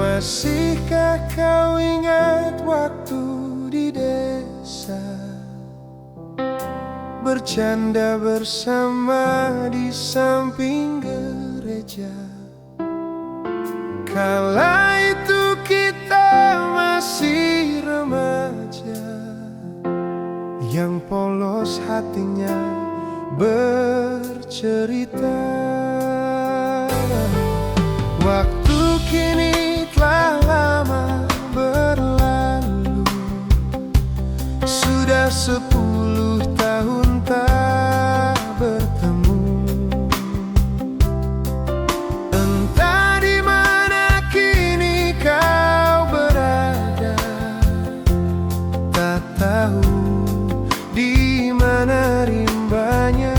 Masihkah kau ingat waktu di desa, bercanda bersama di samping gereja? Kala itu kita masih remaja, yang polos hatinya bercerita. Waktu kini telah lama berlalu, sudah 10 tahun tak bertemu. Entah di mana kini kau berada, tak tahu di mana rimbanya.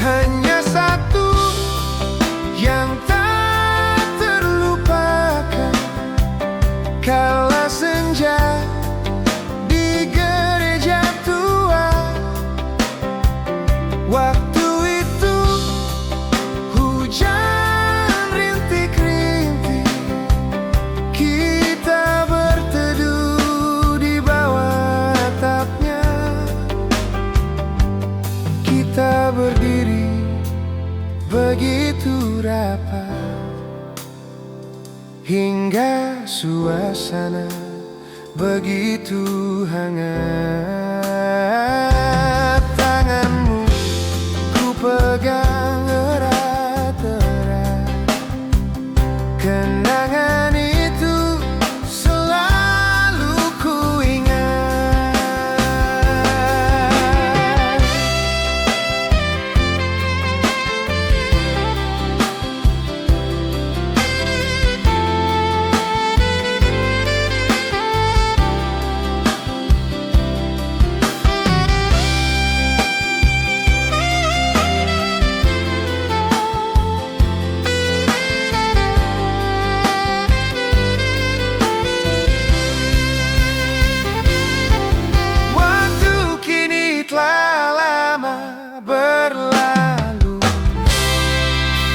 Hanya satu yang tak terlupakan, kala senja di gereja tua. Waktu itu hujan rintik-rintik, kita berteduh di bawah atapnya. Kita berdiri begitu rapat, hingga suasana begitu hangat. Tanganmu ku pegang erat-erat, kenangan itu selalu ku ingat. Berlalu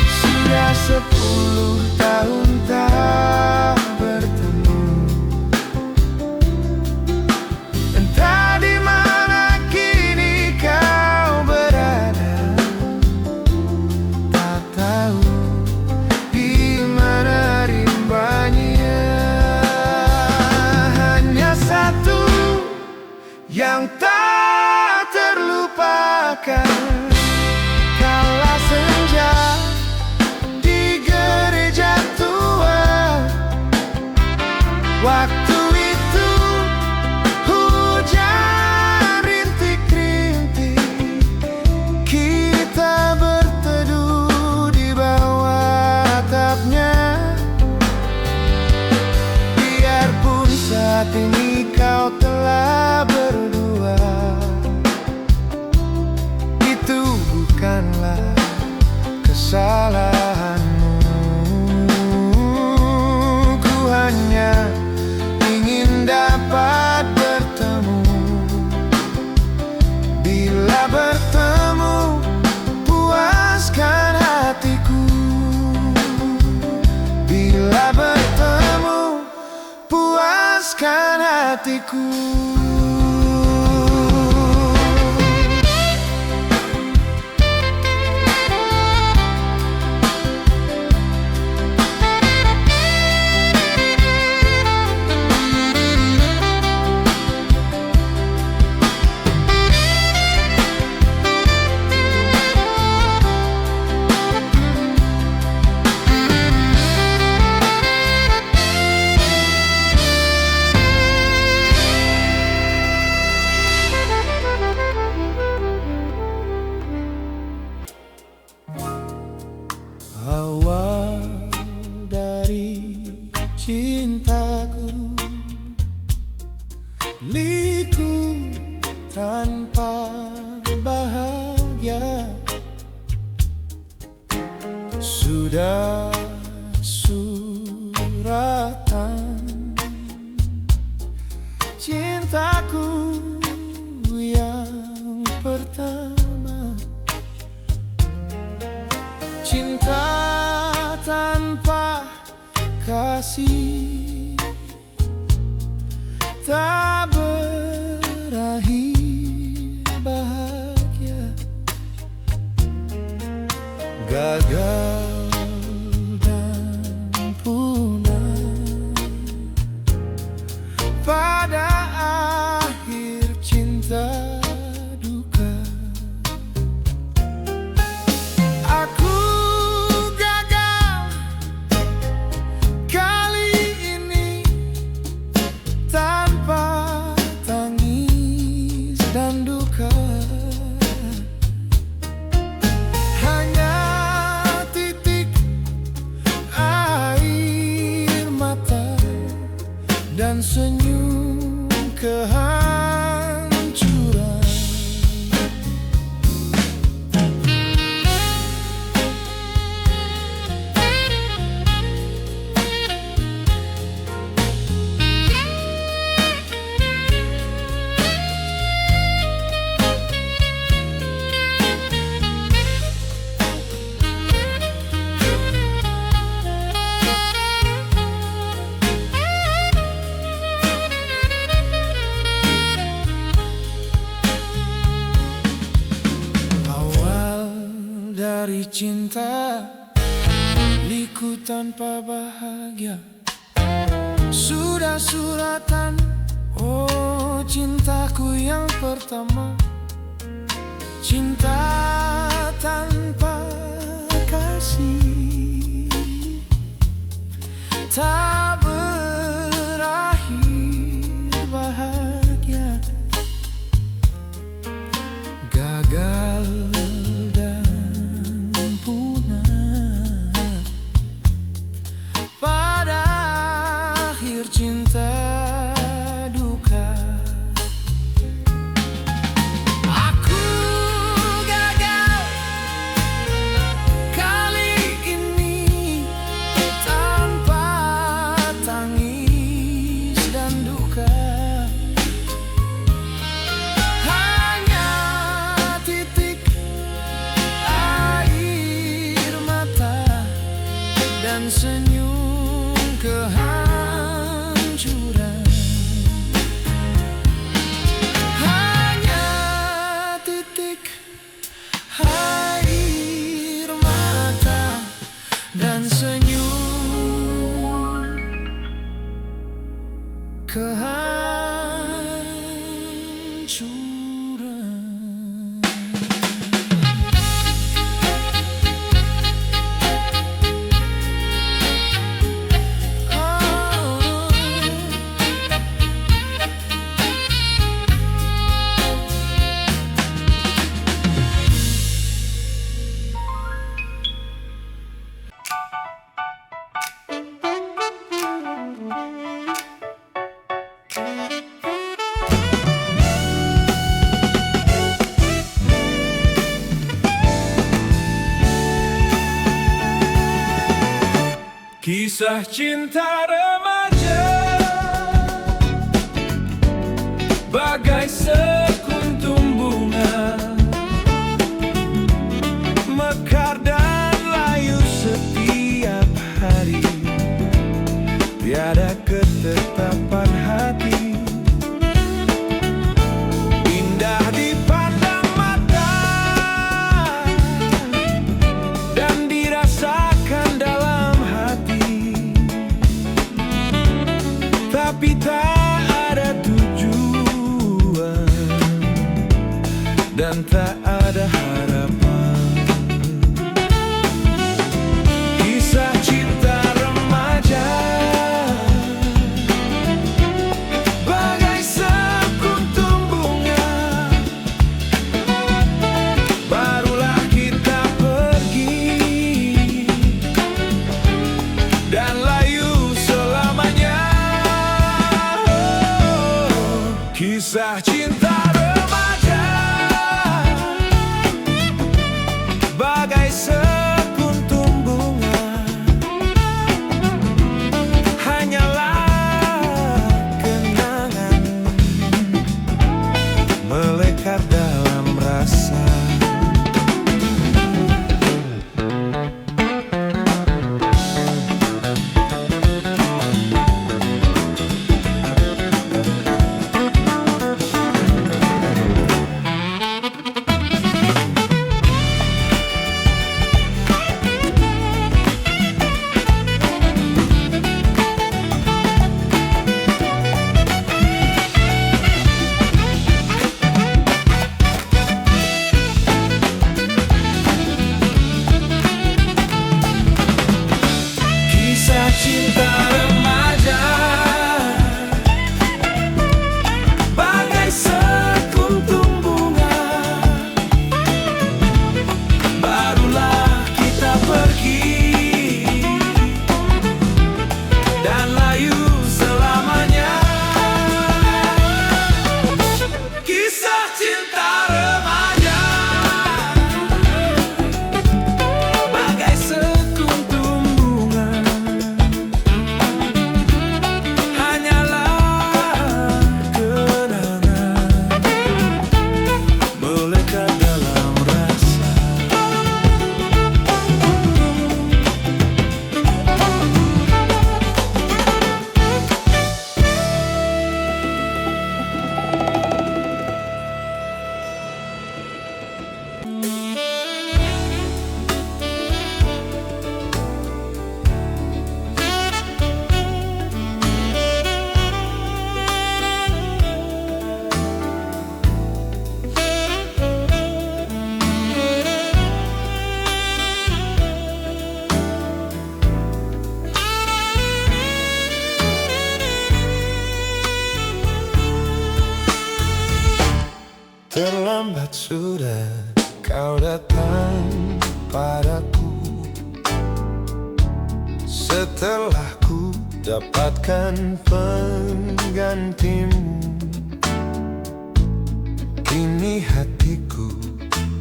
sudah 10 tahun tak bertemu. Entah di mana kini kau berada, tak tahu di mana rimbanya. Hanya satu yang tak terlupakan, kala senja di gereja tua. Waktu itu hujan rintik-rintik, kita berteduh di bawah atapnya. Biarpun saat ini kau telah berdua, itu bukanlah kesalahanmu. Ku hanya ingin dapat bertemu. Bila bertemu, puaskan hatiku. Bila bertemu, puaskan hatiku. Awal dari cintaku, liku tanpa bahagia, sudah suratan cintaku yang pertama. Cinta tanpa kasih tak berakhir bahagia. Gagal dan punah pada akhir cinta duka. Aku gagal kali ini tanpa tangis dan duka. Hanya titik air mata dan senyum kehancuran. Dari cinta, liku tanpa bahagia. Sudah suratan, oh cintaku yang pertama. Cinta tanpa kasih tak berakhir bahagia. Gagal pada akhir cinta duka. Aku gagal kali ini tanpa tangis dan duka. Hanya titik air mata dan senyum kehancuran. Hanya titik air mata dan senyum kehancuran. Kisah cinta remaja bagai sekuntum bunga, mekar dan layu setiap hari, tiada ketetapan hati. Indah dipandang mata dan dirasakan dalam hati. datang padaku setelah ku dapatkan penggantimu. Kini hatiku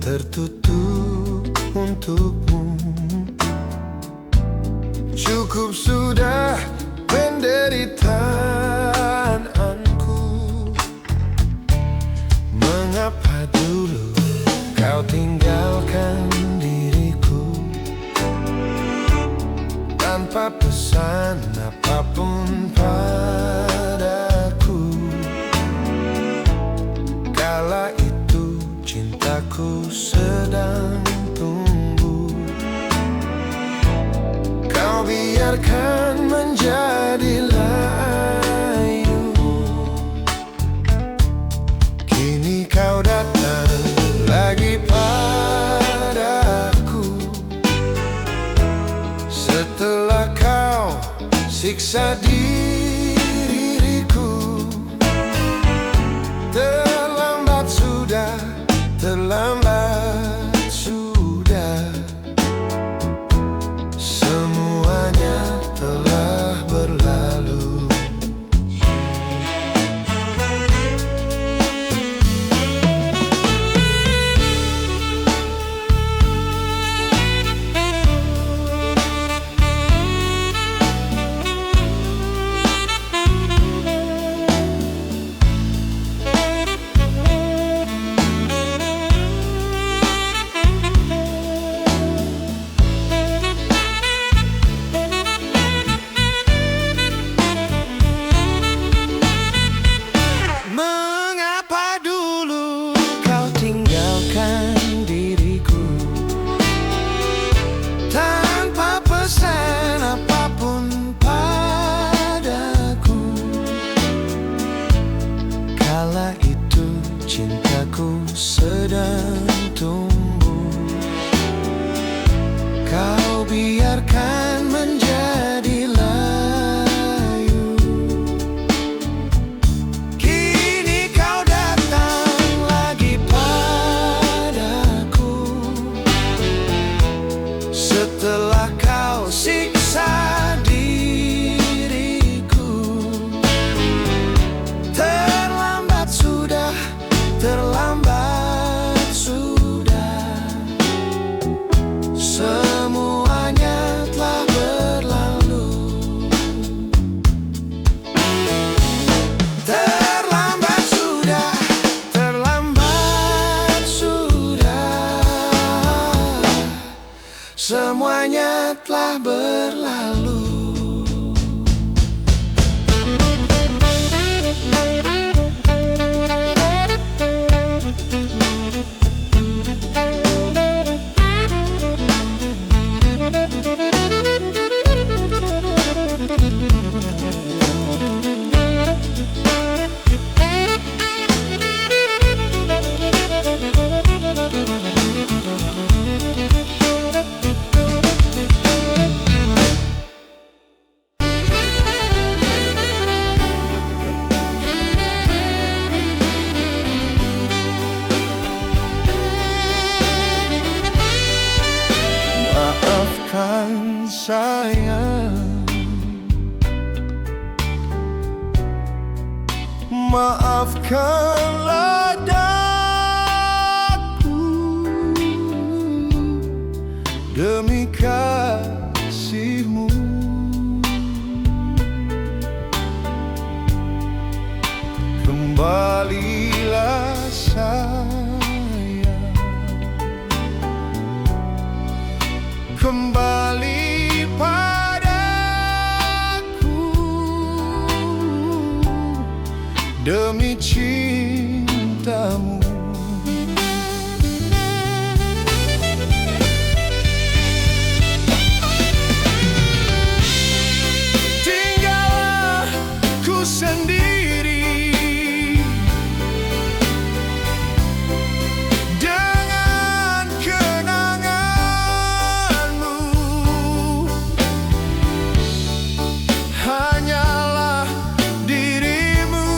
tertutup untukmu. Cukup sudah penderitaanku. Mengapa dulu kau tinggalkan diriku tanpa pesan apapun padaku? Kala itu cintaku sedang tumbuh. Kau biarkan menjadi layu. Kini kau datang lagi padaku setelah kau siksa diriku. Terlambat sudah, terlambat sudah. Semuanya telah berlalu. Mengapa dulu kau tinggalkan diriku tanpa pesan apapun padaku? Kala itu cintaku sedang tumbuh. Kau biarkan menjadi layu. Kini kau datang lagi padaku setelah kau siksa diriku. Terlambat sudah, terlambat sudah. Semuanya telah berlalu. Terlambat sudah, terlambat sudah. Semuanya telah berlalu. Maafkan saya, maafkanlah daku demi kasihmu. Kembalilah sayang, kembali padaku demi cintamu. Tinggallah ku sendiri dengan kenanganmu. Hanyalah dirimu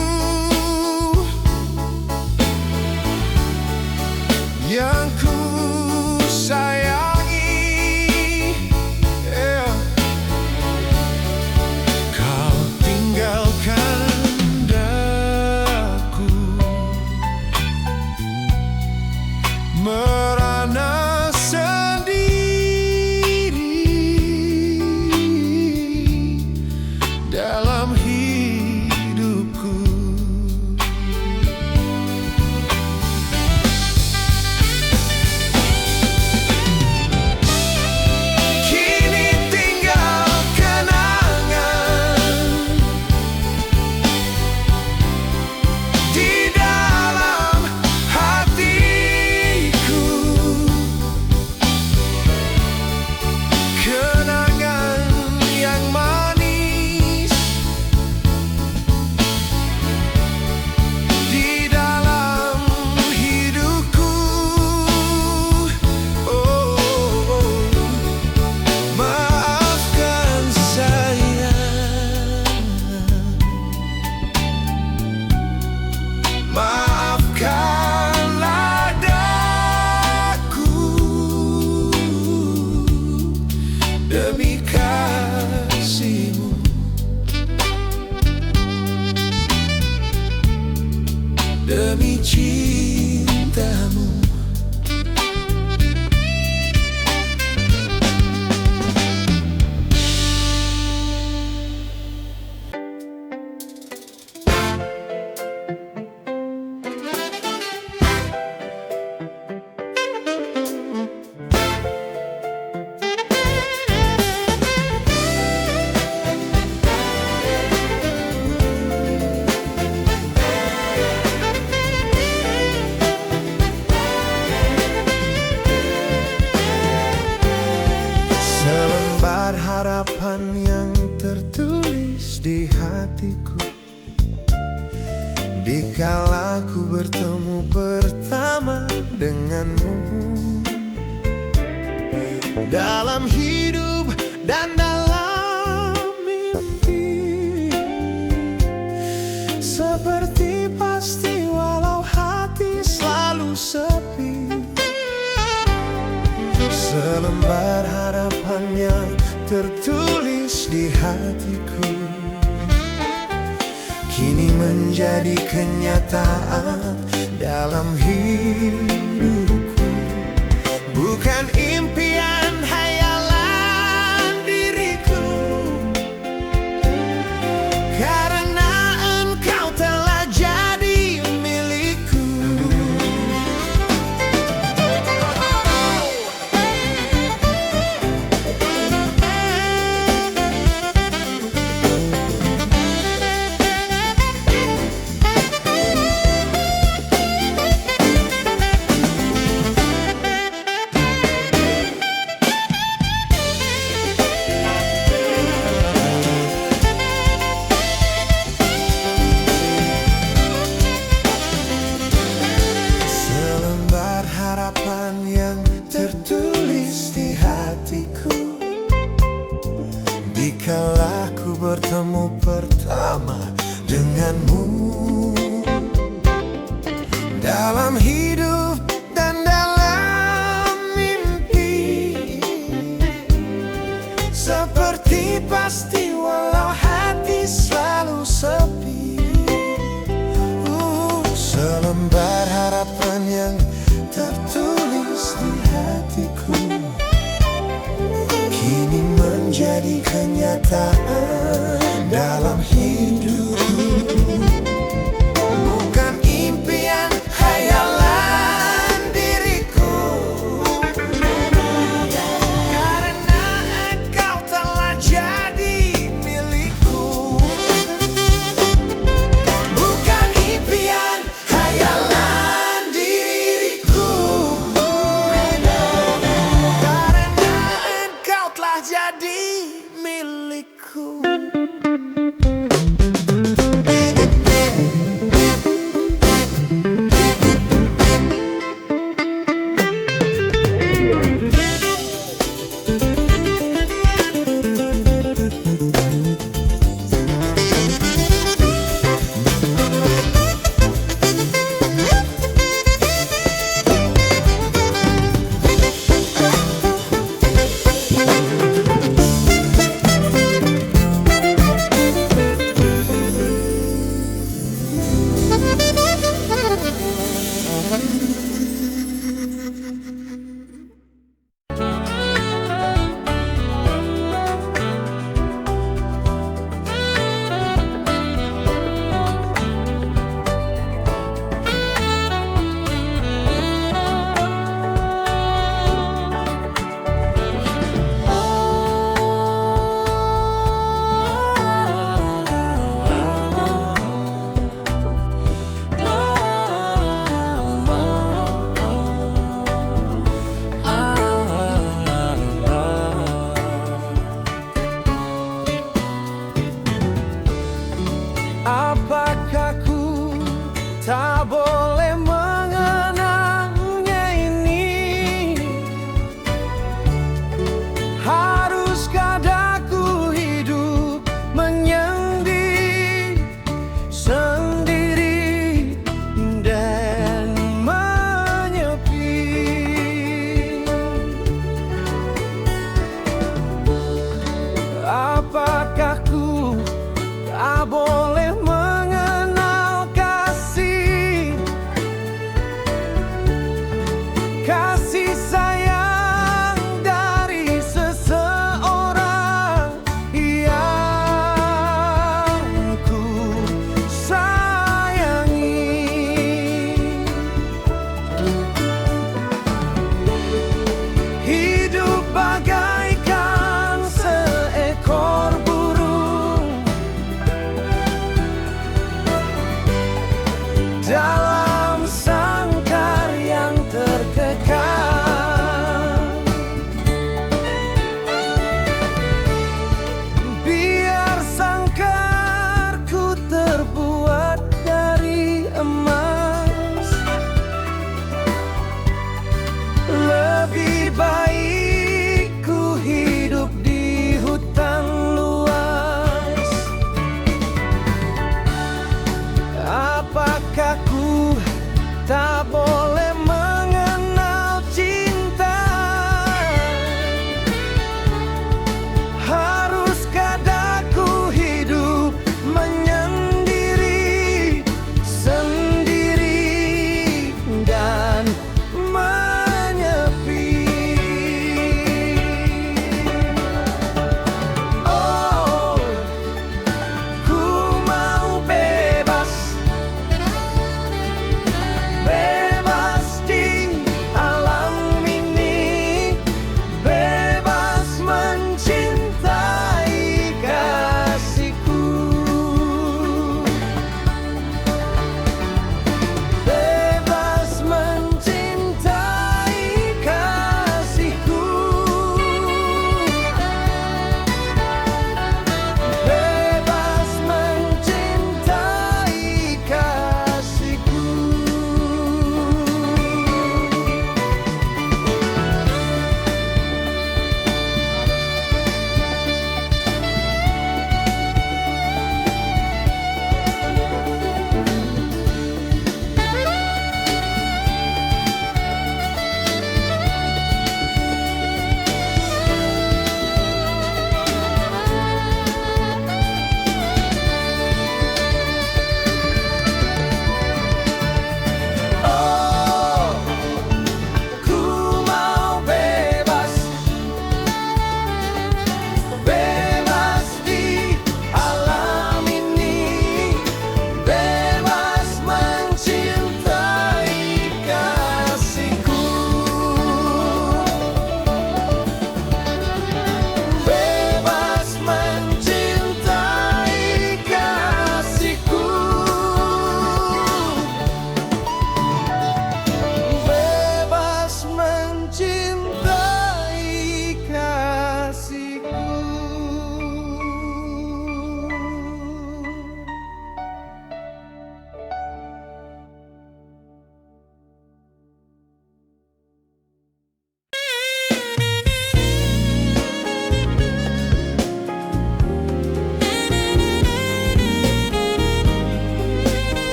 dikala ku bertemu pertama denganmu, dalam hidup dan dalam mimpi. Seperti pasti walau hati selalu sepi, selembar harapan yang tertulis di hatiku kini menjadi kenyataan dalam hidupku. Bukan impian hayalan diriku, karena engkau telah jadi milikku. Harapan yang tertulis di hatiku dikala ku bertemu pertama denganmu, dalam hidup dan dalam mimpi. Seperti pasti walau hati selalu sepi, selembar harapan yang tertulis di hatiku kini menjadi kenyataan dalam hidupku. Bukan impian hayalan diriku, karena engkau telah jadi milikku. Bukan impian hayalan diriku, jadi milikku.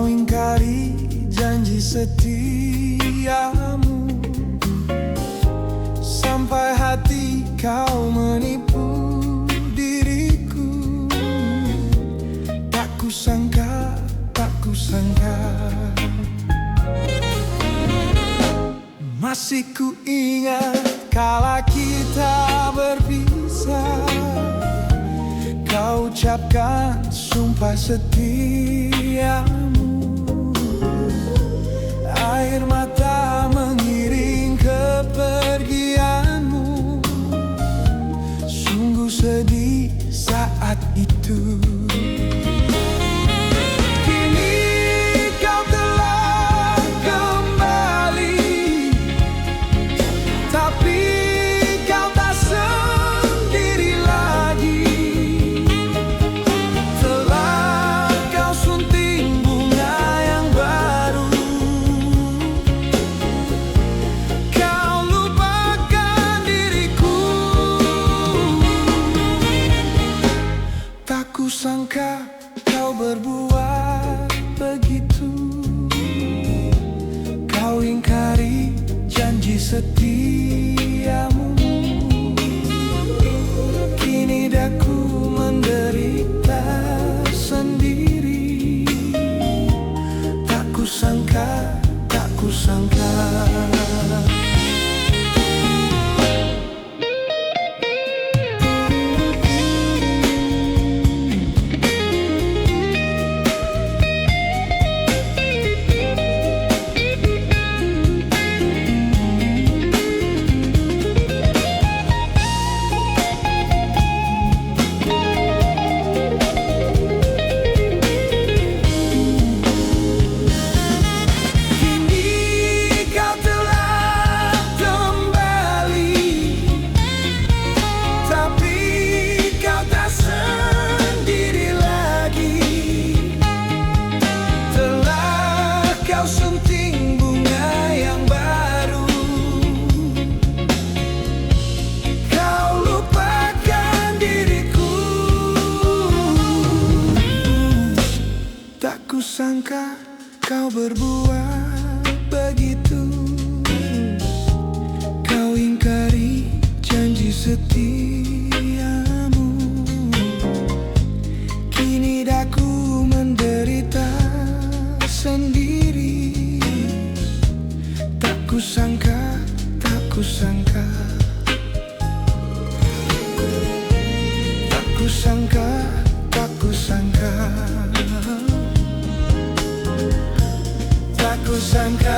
Kau ingkari janji setiamu, sampai hati kau menipu diriku. Tak kusangka, tak kusangka. Masih ku ingat kala kita berpisah, kau ucapkan sumpah setiamu. Air mata mengiring kepergianmu, sungguh sedih saat itu. Kusangka kau berbuat begitu, kau ingkari janji setiamu. Kini daku menderita sendiri. Tak kusangka, tak kusangka. Kusangka kau berbuat begitu, kau ingkari janji setiamu. Kini daku menderita sendiri. Tak kusangka, tak kusangka. Tak kusangka, tak kusangka. Tak kusangka.